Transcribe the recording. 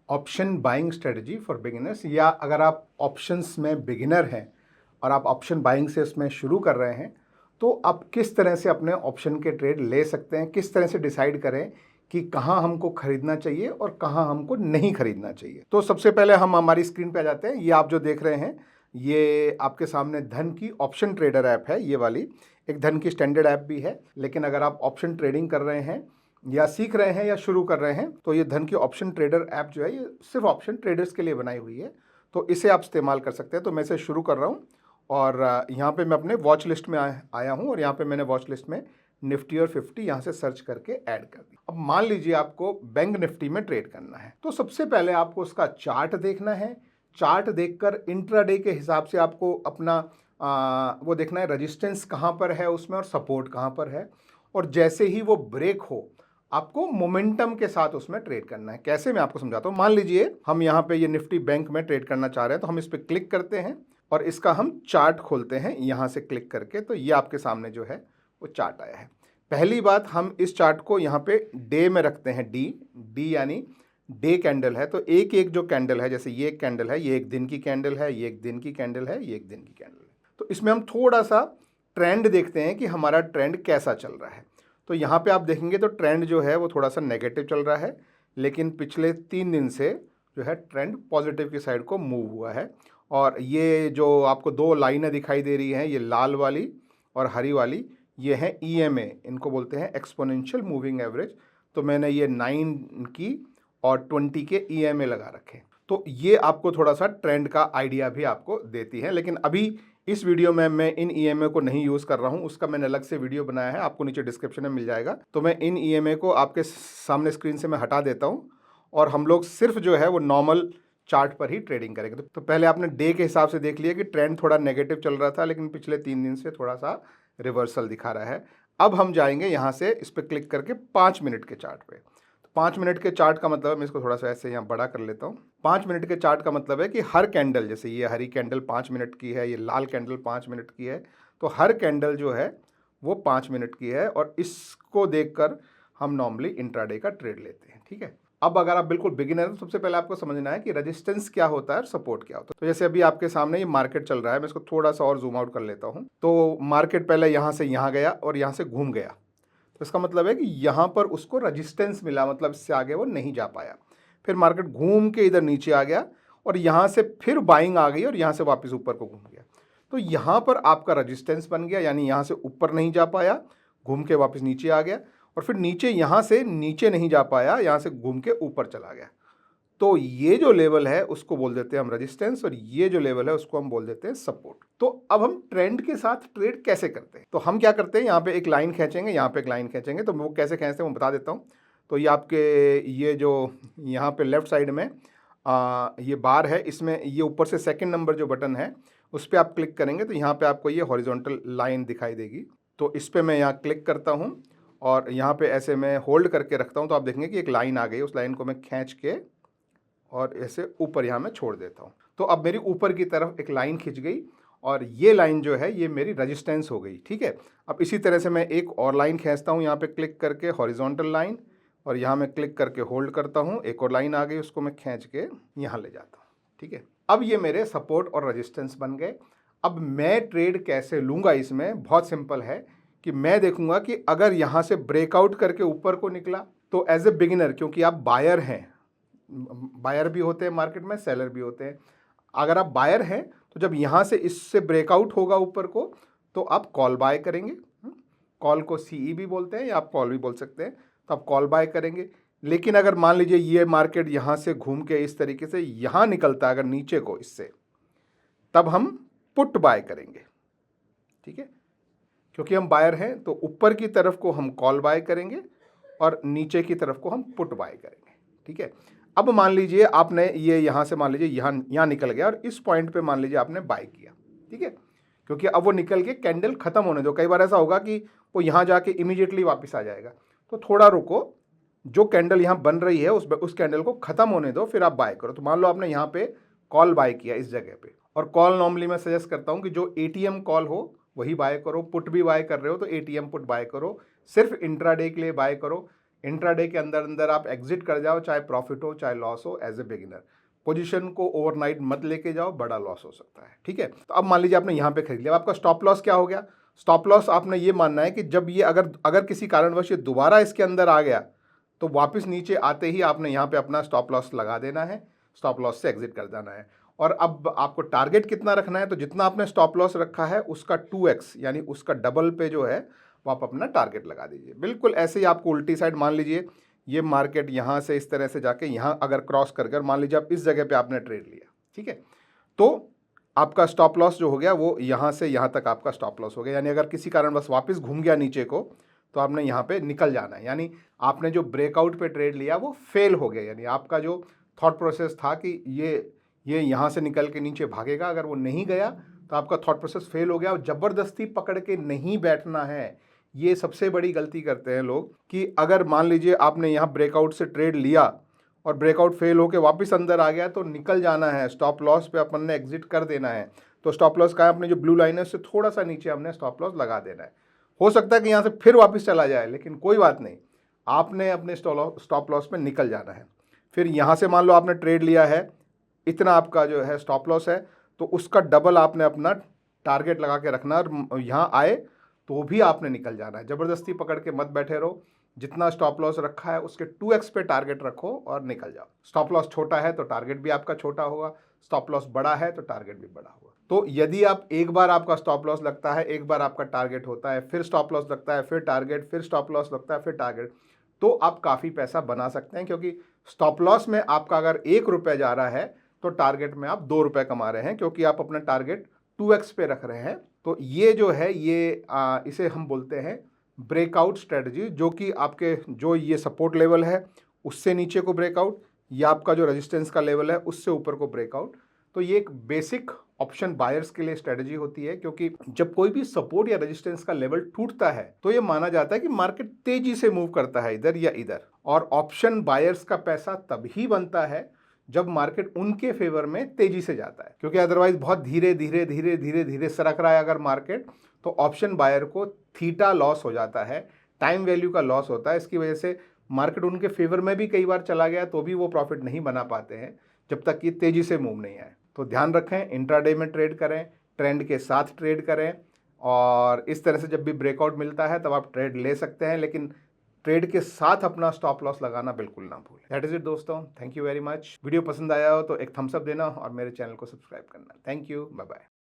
Option buying strategy for beginners, या अगर आप ऑप्शंस में बिगिनर हैं और आप ऑप्शन बाइंग से उसमें शुरू कर रहे हैं, तो आप किस तरह से अपने ऑप्शन के ट्रेड ले सकते हैं, किस तरह से डिसाइड करें कि कहाँ हमको खरीदना चाहिए और कहाँ हमको नहीं खरीदना चाहिए। तो सबसे पहले हम हमारी स्क्रीन पे आ जाते हैं। ये आप जो देख रहे हैं, ये आपके सामने धन की ऑप्शन ट्रेडर ऐप है। ये वाली एक धन की स्टैंडर्ड ऐप भी है, लेकिन अगर आप ऑप्शन ट्रेडिंग कर रहे हैं या सीख रहे हैं या शुरू कर रहे हैं, तो ये धन की ऑप्शन ट्रेडर ऐप जो है, ये सिर्फ ऑप्शन ट्रेडर्स के लिए बनाई हुई है, तो इसे आप इस्तेमाल कर सकते हैं। तो मैं इसे शुरू कर रहा हूँ और यहाँ पे मैं अपने वॉच लिस्ट में आया हूँ और यहाँ पे मैंने वॉच लिस्ट में निफ्टी और 50 यहाँ से सर्च करके ऐड कर दिया। अब मान लीजिए आपको बैंक निफ्टी में ट्रेड करना है, तो सबसे पहले आपको उसका चार्ट देखना है। चार्ट देखकर इंट्राडे के हिसाब से आपको अपना वो देखना है रेजिस्टेंस कहाँ पर है उसमें और सपोर्ट कहाँ पर है, और जैसे ही वो ब्रेक हो आपको मोमेंटम के साथ उसमें ट्रेड करना है। कैसे, मैं आपको समझाता हूँ। मान लीजिए हम यहाँ पे ये निफ्टी बैंक में ट्रेड करना चाह रहे हैं, तो हम इस पर क्लिक करते हैं और इसका हम चार्ट खोलते हैं यहाँ से क्लिक करके। तो ये आपके सामने जो है वो चार्ट आया है। पहली बात, हम इस चार्ट को यहाँ पे डे में रखते हैं। डी यानी डे कैंडल है, तो एक एक जो कैंडल है, जैसे ये एक कैंडल है, ये एक दिन की कैंडल है, ये एक दिन की कैंडल है, ये एक दिन की कैंडल है, तो इसमें हम थोड़ा सा ट्रेंड देखते हैं कि हमारा ट्रेंड कैसा चल रहा है। तो यहाँ पे आप देखेंगे तो ट्रेंड जो है वो थोड़ा सा नेगेटिव चल रहा है, लेकिन पिछले 3 दिन से जो है ट्रेंड पॉजिटिव की साइड को मूव हुआ है। और ये जो आपको 2 लाइनें दिखाई दे रही हैं, ये लाल वाली और हरी वाली, ये है EMA, इनको बोलते हैं एक्सपोनेंशियल मूविंग एवरेज। तो मैंने ये 9 की और 20 के EMA लगा रखे, तो ये आपको थोड़ा सा ट्रेंड का आइडिया भी आपको देती है। लेकिन अभी इस वीडियो में मैं इन EMA को नहीं यूज़ कर रहा हूँ, उसका मैंने अलग से वीडियो बनाया है, आपको नीचे डिस्क्रिप्शन में मिल जाएगा। तो मैं इन EMA को आपके सामने स्क्रीन से मैं हटा देता हूँ और हम लोग सिर्फ जो है वो नॉर्मल चार्ट पर ही ट्रेडिंग करेंगे। तो पहले आपने डे के हिसाब से देख लिया कि ट्रेंड थोड़ा नेगेटिव चल रहा था, लेकिन पिछले 3 दिन से थोड़ा सा रिवर्सल दिखा रहा है। अब हम जाएंगे यहाँ से इस पर क्लिक करके 5 मिनट के चार्ट पे। 5 मिनट के चार्ट का मतलब है, मैं इसको थोड़ा सा ऐसे यहाँ बड़ा कर लेता हूँ। 5 मिनट के चार्ट का मतलब है कि हर कैंडल, जैसे ये हरी कैंडल 5 मिनट की है, ये लाल कैंडल 5 मिनट की है, तो हर कैंडल जो है वो 5 मिनट की है, और इसको देखकर हम नॉर्मली इंट्राडे का ट्रेड लेते हैं। ठीक है, अब अगर आप बिल्कुल बिगिनर हैं, तो सबसे पहले आपको समझना है कि रेजिस्टेंस क्या होता है और सपोर्ट क्या होता है। तो जैसे अभी आपके सामने ये मार्केट चल रहा है, मैं इसको थोड़ा सा और जूम आउट कर लेता हूँ। तो मार्केट पहले यहाँ से यहाँ गया और यहाँ से घूम गया, तो इसका मतलब है कि यहाँ पर उसको रेजिस्टेंस मिला, मतलब इससे आगे वो नहीं जा पाया। फिर मार्केट घूम के इधर नीचे आ गया और यहाँ से फिर बाइंग आ गई और यहाँ से वापस ऊपर को घूम गया। तो यहाँ पर आपका रेजिस्टेंस बन गया, यानी यहाँ से ऊपर नहीं जा पाया, घूम के वापस नीचे आ गया, और फिर नीचे यहाँ से नीचे नहीं जा पाया, यहाँ से घूम के ऊपर चला गया। तो ये जो लेवल है उसको बोल देते हैं हम रेजिस्टेंस, और ये जो लेवल है उसको हम बोल देते हैं सपोर्ट। तो अब हम ट्रेंड के साथ ट्रेड कैसे करते हैं, तो हम क्या करते हैं, यहाँ पे एक लाइन खींचेंगे, यहाँ पे एक लाइन खींचेंगे। तो वो कैसे खींचते हैं वो बता देता हूँ। तो ये आपके ये जो यहाँ पे लेफ्ट साइड में ये बार है, इसमें ये ऊपर से सेकंड नंबर जो बटन है उस पर आप क्लिक करेंगे, तो यहाँ पे आपको ये हॉरिजॉन्टल लाइन दिखाई देगी। तो इस पर मैं यहाँ क्लिक करता हूँ और यहाँ पे ऐसे मैं होल्ड करके रखता हूँ, तो आप देखेंगे कि एक लाइन आ गई। उस लाइन को मैं खींच के और ऐसे ऊपर यहाँ मैं छोड़ देता हूँ। तो अब मेरी ऊपर की तरफ एक लाइन खिंच गई, और ये लाइन जो है ये मेरी रेजिस्टेंस हो गई। ठीक है, अब इसी तरह से मैं एक और लाइन खींचता हूँ, यहाँ पे क्लिक करके हॉरिजॉन्टल लाइन, और यहाँ मैं क्लिक करके होल्ड करता हूँ, एक और लाइन आ गई, उसको मैं खींच के यहाँ ले जाता हूँ। ठीक है, अब ये मेरे सपोर्ट और रेजिस्टेंस बन गए। अब मैं ट्रेड कैसे लूँगा, इसमें बहुत सिंपल है कि मैं देखूंगा कि अगर यहाँ से ब्रेकआउट करके ऊपर को निकला, तो एज ए बिगिनर, क्योंकि आप बायर हैं, बायर भी होते हैं मार्केट में, सेलर भी होते हैं। अगर आप बायर हैं तो जब यहाँ से इससे ब्रेकआउट होगा ऊपर को, तो आप कॉल बाय करेंगे। कॉल को CE भी बोलते हैं या आप कॉल भी बोल सकते हैं, तो आप कॉल बाय करेंगे। लेकिन अगर मान लीजिए ये मार्केट यहाँ से घूम के इस तरीके से यहाँ निकलता है अगर नीचे को इससे, तब हम पुट बाय करेंगे। ठीक है, क्योंकि हम बायर हैं तो ऊपर की तरफ को हम कॉल बाय करेंगे और नीचे की तरफ को हम पुट बाय करेंगे। ठीक है, अब मान लीजिए आपने ये यहाँ से मान लीजिए यहाँ निकल गया और इस पॉइंट पे मान लीजिए आपने बाय किया। ठीक है, क्योंकि अब वो निकल के कैंडल खत्म होने दो। कई बार ऐसा होगा कि वो यहाँ जाके इमीडिएटली वापस आ जाएगा, तो थोड़ा रुको, जो कैंडल यहाँ बन रही है उस कैंडल को खत्म होने दो, फिर आप बाय करो। तो मान लो आपने यहाँ पे कॉल बाय किया इस जगह पे, और कॉल नॉर्मली मैं सजेस्ट करता हूँ कि जो ATM कॉल हो वही बाय करो। पुट भी बाय कर रहे हो तो ATM पुट बाय करो, सिर्फ इंट्राडे के लिए बाय करो। इंट्राडे के अंदर अंदर आप एग्जिट कर जाओ, चाहे प्रॉफिट हो चाहे लॉस हो, एज ए बिगिनर। पोजीशन को ओवरनाइट मत लेके जाओ, बड़ा लॉस हो सकता है, ठीक है। तो अब मान लीजिए आपने यहाँ पे खरीद लिया, आपका स्टॉप लॉस क्या हो गया? स्टॉप लॉस आपने ये मानना है कि जब ये अगर किसी कारणवश ये दोबारा इसके अंदर आ गया तो वापस नीचे आते ही आपने यहाँ पे अपना स्टॉप लॉस लगा देना है, स्टॉप लॉस से एग्जिट कर जाना है। और अब आपको टारगेट कितना रखना है? तो जितना आपने स्टॉप लॉस रखा है उसका 2x यानी उसका डबल पे जो है वो आप अपना टारगेट लगा दीजिए। बिल्कुल ऐसे ही आपको उल्टी साइड, मान लीजिए ये मार्केट यहाँ से इस तरह से जाके यहाँ अगर क्रॉस कर मान लीजिए आप इस जगह पे आपने ट्रेड लिया, ठीक है, तो आपका स्टॉप लॉस जो हो गया वो यहाँ से यहाँ तक आपका स्टॉप लॉस हो गया। यानी अगर किसी कारण बस वापस घूम गया नीचे को तो आपने यहाँ पे निकल जाना है। यानी आपने जो ब्रेकआउट पे ट्रेड लिया वो फेल हो गया। यानी आपका जो थॉट प्रोसेस था कि ये यहाँ से निकल के नीचे भागेगा, अगर वो नहीं गया तो आपका थॉट प्रोसेस फेल हो गया। और ज़बरदस्ती पकड़ के नहीं बैठना है, ये सबसे बड़ी गलती करते हैं लोग कि अगर मान लीजिए आपने यहाँ ब्रेकआउट से ट्रेड लिया और ब्रेकआउट फेल होकर वापस अंदर आ गया तो निकल जाना है, स्टॉप लॉस पे अपन ने एग्जिट कर देना है। तो स्टॉप लॉस का अपने जो ब्लू लाइन है उससे थोड़ा सा नीचे हमने स्टॉप लॉस लगा देना है। हो सकता है कि यहाँ से फिर वापस चला जाए, लेकिन कोई बात नहीं, आपने अपने स्टॉप लॉस में निकल जाना है। फिर यहाँ से मान लो आपने ट्रेड लिया है, इतना आपका जो है स्टॉप लॉस है, तो उसका डबल आपने अपना टारगेट लगा के रखना और यहाँ आए तो भी आपने निकल जाना है। ज़बरदस्ती पकड़ के मत बैठे रहो, जितना स्टॉप लॉस रखा है उसके 2x पे टारगेट रखो और निकल जाओ। स्टॉप लॉस छोटा है तो टारगेट भी आपका छोटा होगा, स्टॉप लॉस बड़ा है तो टारगेट भी बड़ा होगा। तो यदि आप एक बार आपका स्टॉप लॉस लगता है, एक बार आपका टारगेट होता है, फिर स्टॉप लॉस लगता है, फिर टारगेट, फिर स्टॉप लॉस लगता है, फिर टारगेट, तो आप काफ़ी पैसा बना सकते हैं। क्योंकि स्टॉप लॉस में आपका अगर 1 रुपये जा रहा है तो टारगेट में आप 2 रुपये कमा रहे हैं, क्योंकि आप अपना टारगेट 2x पे रख रहे हैं। तो ये जो है इसे हम बोलते हैं ब्रेकआउट स्ट्रेटजी, जो कि आपके जो ये सपोर्ट लेवल है उससे नीचे को ब्रेकआउट, या आपका जो रेजिस्टेंस का लेवल है उससे ऊपर को ब्रेकआउट। तो ये एक बेसिक ऑप्शन बायर्स के लिए स्ट्रेटजी होती है, क्योंकि जब कोई भी सपोर्ट या रेजिस्टेंस का लेवल टूटता है तो ये माना जाता है कि मार्केट तेजी से मूव करता है इधर या इधर। और ऑप्शन बायर्स का पैसा तभी बनता है जब मार्केट उनके फेवर में तेजी से जाता है, क्योंकि अदरवाइज बहुत धीरे धीरे धीरे धीरे धीरे सरक रहा है अगर मार्केट, तो ऑप्शन बायर को थीटा लॉस हो जाता है, टाइम वैल्यू का लॉस होता है। इसकी वजह से मार्केट उनके फेवर में भी कई बार चला गया तो भी वो प्रॉफिट नहीं बना पाते हैं जब तक कि तेजी से मूव नहीं आए। तो ध्यान रखें, इंट्राडे में ट्रेड करें, ट्रेंड के साथ ट्रेड करें, और इस तरह से जब भी ब्रेकआउट मिलता है तब आप ट्रेड ले सकते हैं, लेकिन ट्रेड के साथ अपना स्टॉप लॉस लगाना बिल्कुल ना भूलें। दैट इज इट दोस्तों, thank you very much. Video पसंद आया हो तो एक थम्स अप देना और मेरे चैनल को सब्सक्राइब करना। Thank you, bye bye.